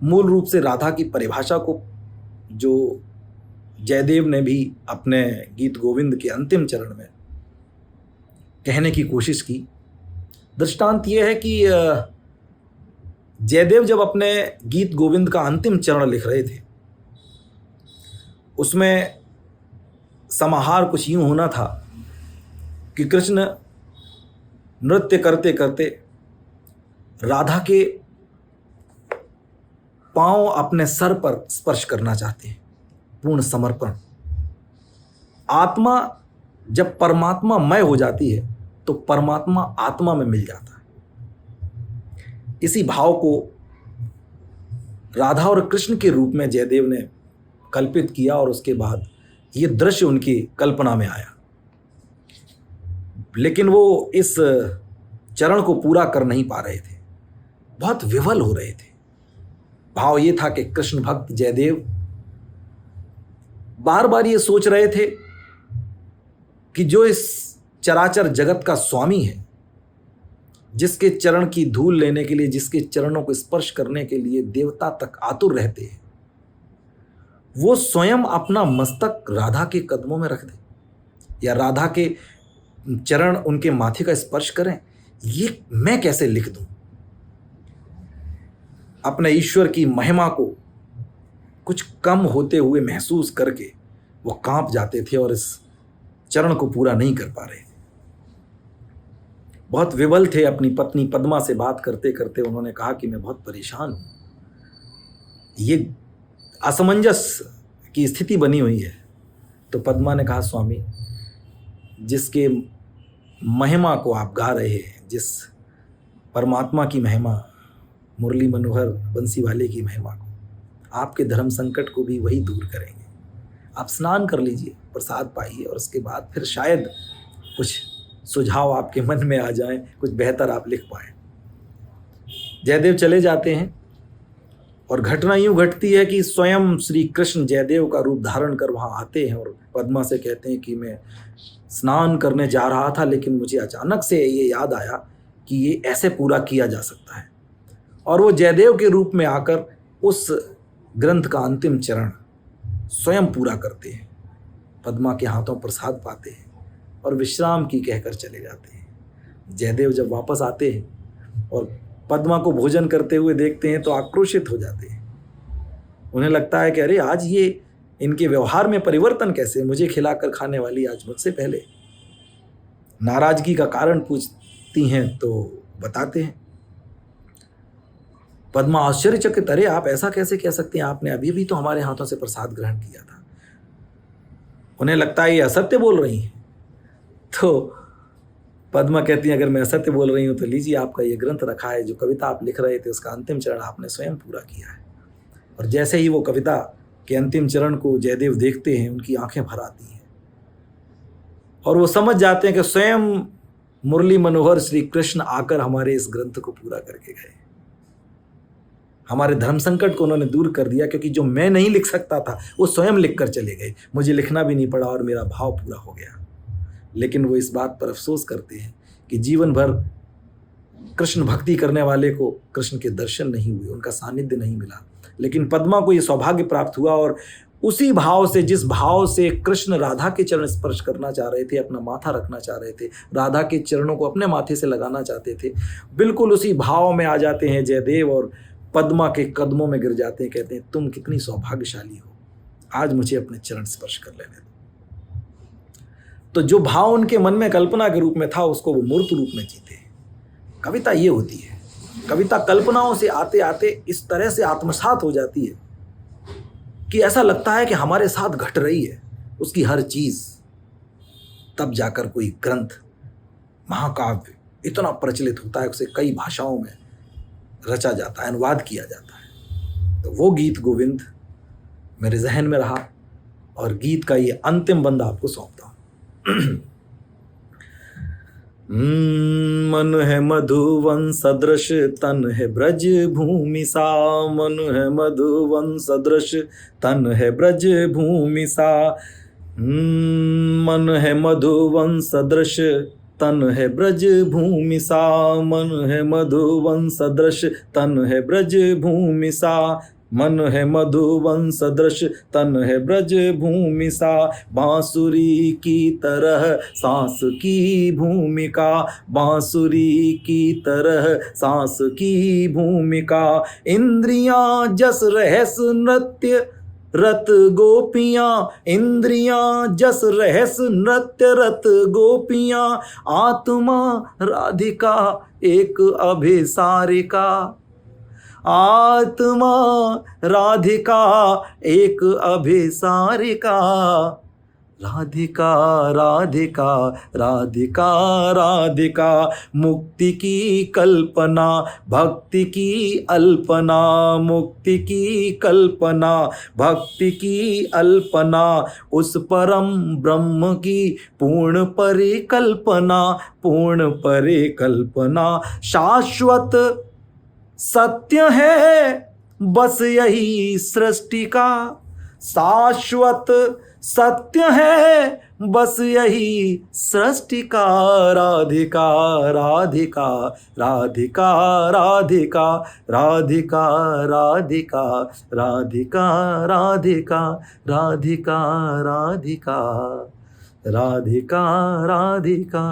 मूल रूप से राधा की परिभाषा को जो जयदेव ने भी अपने गीत गोविंद के अंतिम चरण में कहने की कोशिश की। दृष्टांत यह है कि जयदेव जब अपने गीत गोविंद का अंतिम चरण लिख रहे थे, उसमें समाहार कुछ यूं होना था कि कृष्ण नृत्य करते करते राधा के पांव अपने सर पर स्पर्श करना चाहते हैं, पूर्ण समर्पण। आत्मा जब परमात्मा मय हो जाती है तो परमात्मा आत्मा में मिल जाता है। इसी भाव को राधा और कृष्ण के रूप में जयदेव ने कल्पित किया और उसके बाद ये दृश्य उनकी कल्पना में आया, लेकिन वो इस चरण को पूरा कर नहीं पा रहे थे, बहुत विवल हो रहे थे। भाव ये था कि कृष्ण भक्त जयदेव बार बार ये सोच रहे थे कि जो इस चराचर जगत का स्वामी है, जिसके चरण की धूल लेने के लिए, जिसके चरणों को स्पर्श करने के लिए देवता तक आतुर रहते हैं, वो स्वयं अपना मस्तक राधा के कदमों में रख दे या राधा के चरण उनके माथे का स्पर्श करें, ये मैं कैसे लिख दूं। अपने ईश्वर की महिमा को कुछ कम होते हुए महसूस करके वो कांप जाते थे और इस चरण को पूरा नहीं कर पा रहे थे। बहुत विवल थे। अपनी पत्नी पद्मा से बात करते करते उन्होंने कहा कि मैं बहुत परेशान हूं, ये असमंजस की स्थिति बनी हुई है। तो पद्मा ने कहा, स्वामी, जिसके महिमा को आप गा रहे हैं, जिस परमात्मा की महिमा, मुरली मनोहर बंसी वाले की महिमा को, आपके धर्म संकट को भी वही दूर करेंगे। आप स्नान कर लीजिए, प्रसाद पाइए और उसके बाद फिर शायद कुछ सुझाव आपके मन में आ जाएं, कुछ बेहतर आप लिख पाएं। जयदेव चले जाते हैं और घटना यूं घटती है कि स्वयं श्री कृष्ण जयदेव का रूप धारण कर वहाँ आते हैं और पद्मा से कहते हैं कि मैं स्नान करने जा रहा था, लेकिन मुझे अचानक से ये याद आया कि ये ऐसे पूरा किया जा सकता है। और वो जयदेव के रूप में आकर उस ग्रंथ का अंतिम चरण स्वयं पूरा करते हैं, पद्मा के हाथों प्रसाद पाते हैं और विश्राम की कहकर चले जाते हैं। जयदेव जब वापस आते हैं और पद्मा को भोजन करते हुए देखते हैं तो आक्रोशित हो जाते हैं। उन्हें लगता है कि अरे, आज ये इनके व्यवहार में परिवर्तन कैसे, मुझे खिलाकर खाने वाली आज मुझसे पहले। नाराजगी का कारण पूछती हैं तो बताते हैं। पद्मा आश्चर्यचकित, अरे आप ऐसा कैसे कह सकते हैं, आपने अभी भी तो हमारे हाथों से प्रसाद ग्रहण किया था। उन्हें लगता है ये असत्य बोल रही हैं। तो पद्मा कहती हैं, अगर मैं असत्य बोल रही हूँ तो लीजिए, आपका ये ग्रंथ रखा है, जो कविता आप लिख रहे थे उसका अंतिम चरण आपने स्वयं पूरा किया है। और जैसे ही वो कविता के अंतिम चरण को जयदेव देखते हैं, उनकी आंखें भर आती हैं और वो समझ जाते हैं कि स्वयं मुरली मनोहर श्री कृष्ण आकर हमारे इस ग्रंथ को पूरा करके गए। हमारे धर्म संकट को उन्होंने दूर कर दिया, क्योंकि जो मैं नहीं लिख सकता था वो स्वयं लिख कर चले गए। मुझे लिखना भी नहीं पड़ा और मेरा भाव पूरा हो गया। लेकिन वो इस बात पर अफसोस करते हैं कि जीवन भर कृष्ण भक्ति करने वाले को कृष्ण के दर्शन नहीं हुए, उनका सानिध्य नहीं मिला। लेकिन पद्मा को ये सौभाग्य प्राप्त हुआ और उसी भाव से, जिस भाव से कृष्ण राधा के चरण स्पर्श करना चाह रहे थे, अपना माथा रखना चाह रहे थे, राधा के चरणों को अपने माथे से लगाना चाहते थे, बिल्कुल उसी भाव में आ जाते हैं जयदेव और पद्मा के कदमों में गिर जाते हैं। कहते हैं, तुम कितनी सौभाग्यशाली हो, आज मुझे अपने चरण स्पर्श कर लेने दो। तो जो भाव उनके मन में कल्पना के रूप में था, उसको वो मूर्त रूप में जीते हैं। कविता ये होती है। कविता कल्पनाओं से आते आते इस तरह से आत्मसात हो जाती है कि ऐसा लगता है कि हमारे साथ घट रही है उसकी हर चीज। तब जाकर कोई ग्रंथ, महाकाव्य इतना प्रचलित होता है, उसे कई भाषाओं में रचा जाता है, अनुवाद किया जाता है। तो वो गीत गोविंद मेरे जहन में रहा और गीत का ये अंतिम बंद आपको सौंपता हूं। मन है मधुवन सदृश, तन है ब्रज भूमि सा। मन है मधुवन सदृश, तन है ब्रज भूमि सा। मन है मधुवन सदृश, तन है ब्रज भूमि सा। मन है मधुवन सदृश, तन है ब्रज भूमि सा। मन है मधुवन सदृश, तन है ब्रज भूमि सा, बांसुरी की तरह सांस की भूमिका, बांसुरी की तरह सांस की भूमिका। इंद्रियां जस रहस नृत्य रत गोपियां, इंद्रियां जस रहस नृत्य रत गोपियां, आत्मा राधिका एक अभिसारिका, आत्मा राधिका एक अभिसारिका। राधिका राधिका राधिका राधिका, मुक्ति की कल्पना भक्ति की अल्पना, मुक्ति की कल्पना भक्ति की अल्पना, उस परम ब्रह्म की पूर्ण परिकल्पना, पूर्ण परिकल्पना। शाश्वत सत्य है बस यही सृष्टि का, शाश्वत सत्य है बस यही सृष्टि का। राधिका राधिका राधिका राधिका राधिका राधिका राधिका राधिका राधिका राधिका राधिका राधिका।